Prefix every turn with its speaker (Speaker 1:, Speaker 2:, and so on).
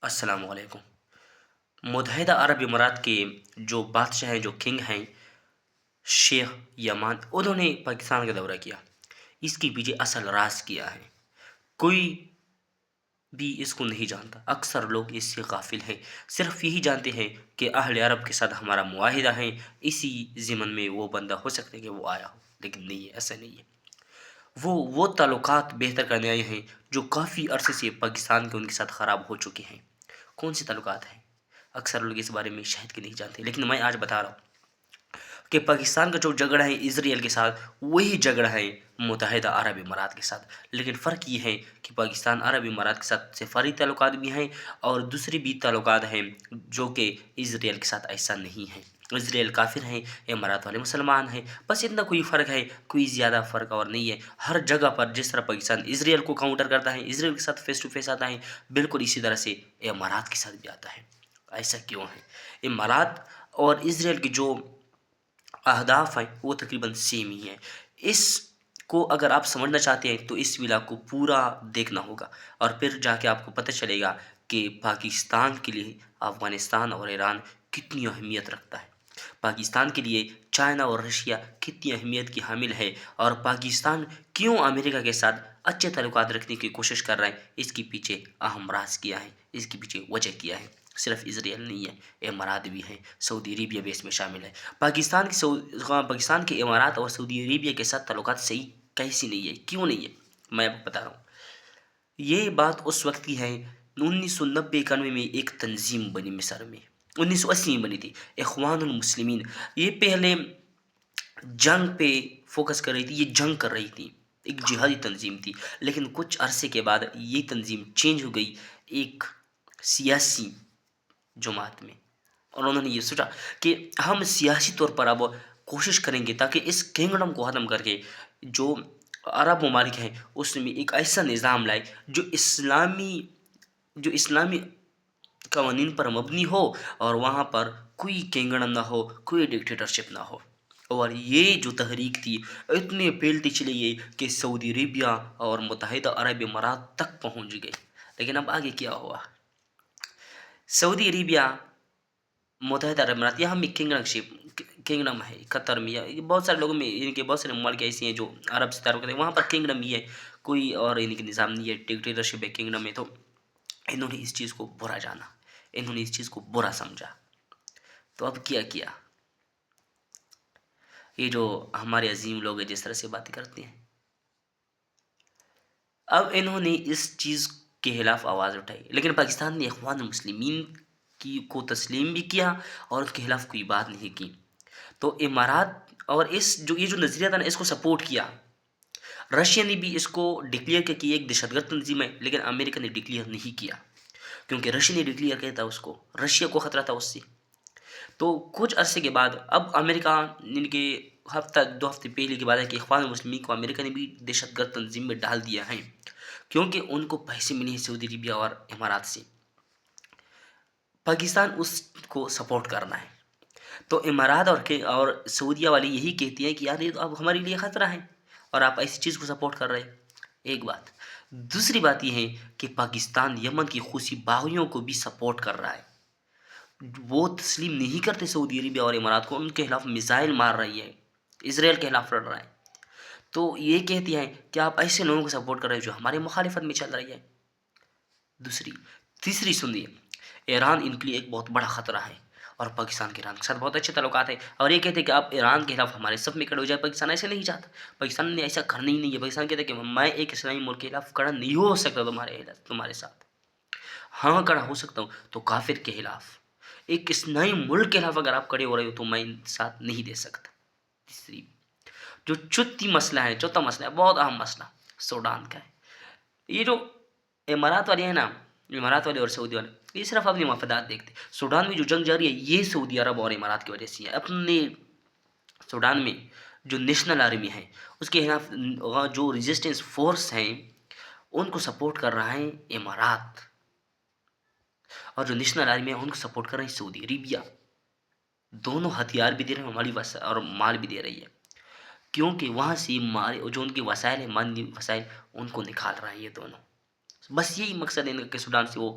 Speaker 1: السلام علیکم۔ متحدہ عرب امارات کے جو بادشاہ ہیں، جو کنگ ہیں، شیخ یمان، انہوں نے پاکستان کا دورہ کیا۔ اس کے پیچھے اصل راز کیا ہے، کوئی بھی اس کو نہیں جانتا۔ اکثر لوگ اس سے غافل ہیں، صرف یہی جانتے ہیں کہ اہل عرب کے ساتھ ہمارا معاہدہ ہے، اسی ضمن میں وہ بندہ ہو سکتا ہے کہ وہ آیا ہو، لیکن نہیں ہے، ایسا نہیں ہے۔ وہ تعلقات بہتر کرنے آئے ہیں جو کافی عرصے سے پاکستان کے ان کے ساتھ خراب ہو چکے ہیں۔ کون سے تعلقات ہیں؟ اکثر لوگ اس بارے میں شاید کہ نہیں جانتے، لیکن میں آج بتا رہا ہوں کہ پاکستان کا جو جھگڑا ہے اسرائیل کے ساتھ، وہی جھگڑا ہے متحدہ عرب امارات کے ساتھ۔ لیکن فرق یہ ہے کہ پاکستان عرب امارات کے ساتھ سفاری تعلقات بھی ہیں اور دوسری بھی تعلقات ہیں جو کہ اسرائیل کے ساتھ ایسا نہیں ہے۔ اسرائیل کافر ہیں، امارات والے مسلمان ہیں، بس اتنا کوئی فرق ہے، کوئی زیادہ فرق اور نہیں ہے۔ ہر جگہ پر جس طرح پاکستان اسرائیل کو کاؤنٹر کرتا ہے، اسرائیل کے ساتھ فیس ٹو فیس آتا ہے، بالکل اسی طرح سے امارات کے ساتھ بھی آتا ہے۔ ایسا کیوں ہے؟ امارات اور اسرائیل کی جو اہداف ہیں وہ تقریباً سیم ہی ہیں۔ اس کو اگر آپ سمجھنا چاہتے ہیں تو اس ویلا کو پورا دیکھنا ہوگا، اور پھر جا کے آپ کو پتہ چلے گا کہ پاکستان کے لیے افغانستان اور ایران کتنی اہمیت رکھتا ہے، پاکستان کے لیے چائنا اور رشیا کتنی اہمیت کی حامل ہے، اور پاکستان کیوں امریکہ کے ساتھ اچھے تعلقات رکھنے کی کوشش کر رہا ہے۔ اس کے پیچھے اہم راز کیا ہے، اس کے پیچھے وجہ کیا ہے؟ صرف اسرائیل نہیں ہے، امارات بھی ہیں، سعودی عربیہ بھی اس میں شامل ہے۔ پاکستان کے امارات اور سعودی عربیہ کے ساتھ تعلقات صحیح کیسی نہیں ہے، کیوں نہیں ہے؟ میں آپ کو بتا رہا ہوں۔ یہ بات اس وقت کی ہے، 1990-91 میں ایک تنظیم بنی مصر میں، 1980 میں بنی تھی، اخوان المسلمین۔ یہ پہلے جنگ پہ فوکس کر رہی تھی، یہ جنگ کر رہی تھی، ایک جہادی تنظیم تھی، لیکن کچھ عرصے کے بعد یہ تنظیم چینج ہو گئی ایک سیاسی جماعت میں، اور انہوں نے یہ سوچا کہ ہم سیاسی طور پر اب کوشش کریں گے تاکہ اس کنگڈم کو ختم کر کے جو عرب ممالک ہیں اس میں ایک ایسا نظام لائے جو اسلامی قوانین پر مبنی ہو، اور وہاں پر کوئی کنگڈم نہ ہو، کوئی ڈکٹیٹرشپ نہ ہو۔ اور یہ جو تحریک تھی اتنے پھیلتی چلی گئی کہ سعودی عربیہ اور متحدہ عرب امارات تک پہنچ گئی۔ لیکن اب آگے کیا ہوا؟ سعودی عربیہ، متحدہ عرب امارات، یہاں میں کنگڈم ہے، قطر میں، یا بہت سارے لوگوں میں، ان کے بہت سارے ممالک ایسے ہیں جو عرب سے تعلق رکھتے ہیں، وہاں پر کنگڈم ہی ہے، کوئی اور ان کے نظام نہیں ہے، ڈکٹیٹرشپ ہے کنگڈم میں۔ تو انہوں نے اس چیز کو برا جانا، انہوں نے اس چیز کو برا سمجھا، تو اب کیا کیا؟ یہ جو ہمارے عظیم لوگ ہیں جس طرح سے باتیں کرتے ہیں، اب انہوں نے اس چیز کے خلاف آواز اٹھائی، لیکن پاکستان نے اخوان المسلمین کی کو تسلیم بھی کیا اور اس کے خلاف کوئی بات نہیں کی۔ تو امارات اور یہ جو نظریہ تھا نا، اس کو سپورٹ کیا۔ رشیا نے بھی اس کو ڈکلیئر کیا کہ یہ ایک دہشت گرد تنظیم ہے، لیکن امریکہ نے ڈکلیئر نہیں کیا، کیونکہ رشیا نے ڈکلیئر کیا تھا، اس کو رشیا کو خطرہ تھا اس سے۔ تو کچھ عرصے کے بعد اب امریکہ، ان کے ہفتہ دو ہفتے پہلے کی بات ہے کہ اخوان المسلمین کو امریکہ نے بھی دہشت گرد تنظیم میں ڈال دیا ہے، کیونکہ ان کو پیسے ملے ہیں سعودی عربیہ اور امارات سے۔ پاکستان اس کو سپورٹ کرنا ہے، تو امارات اور سعودیہ والی یہی کہتی ہیں کہ یار یہ تو اب ہمارے لیے خطرہ ہے، اور آپ ایسی چیز کو سپورٹ کر رہے ہیں۔ ایک بات، دوسری بات یہ ہے کہ پاکستان یمن کی حوثی باغیوں کو بھی سپورٹ کر رہا ہے، وہ تسلیم نہیں کرتے سعودی عربیہ اور امارات کو، ان کے خلاف میزائل مار رہی ہے، اسرائیل کے خلاف لڑ رہا ہے۔ تو یہ کہتی ہیں کہ آپ ایسے لوگوں کو سپورٹ کر رہے ہیں جو ہمارے مخالفت میں چل رہی ہے۔ تیسری سنیے، ایران ان کے لیے ایک بہت بڑا خطرہ ہے، اور پاکستان کے ایران کے ساتھ بہت اچھے تعلقات ہیں، اور یہ کہتے ہیں کہ آپ ایران کے خلاف ہمارے صف میں کھڑے ہو جائے۔ پاکستان ایسے نہیں چاہتا، پاکستان نے ایسا کرنا ہی نہیں ہے۔ پاکستان کہتے ہیں کہ میں ایک اسلامی ملک کے خلاف کھڑا نہیں ہو سکتا تمہارے ساتھ، ہاں کھڑا ہو سکتا ہوں تو کافر کے خلاف، ایک اسلامی ملک کے خلاف اگر آپ کھڑے ہو رہے ہو تو میں ساتھ نہیں دے سکتا۔ تیسری جو چوتھا مسئلہ ہے، بہت اہم مسئلہ سوڈان کا ہے۔ یہ جو امارات والے ہیں نا، امارات والے اور سعودی والے، یہ صرف اپنے مفادات دیکھتے ہیں۔ سوڈان میں جو جنگ جاری ہے یہ سعودی عرب اور امارات کی وجہ سے ہے۔ اپنے سوڈان میں جو نیشنل آرمی ہے اس کے خلاف جو ریزسٹنس فورس ہیں ان کو سپورٹ کر رہا ہے امارات، اور جو نیشنل آرمی ہے ان کو سپورٹ کر رہے ہیں سعودی عربیہ۔ دونوں ہتھیار بھی دے رہے ہیں، ہماری اور مال بھی دے رہی ہے، کیونکہ وہاں سے جو ان کے وسائل ہیں، مادی وسائل، ان کو نکال رہا ہے یہ دونوں۔ بس یہی مقصد ہے ان کا کہ سوڈان سے وہ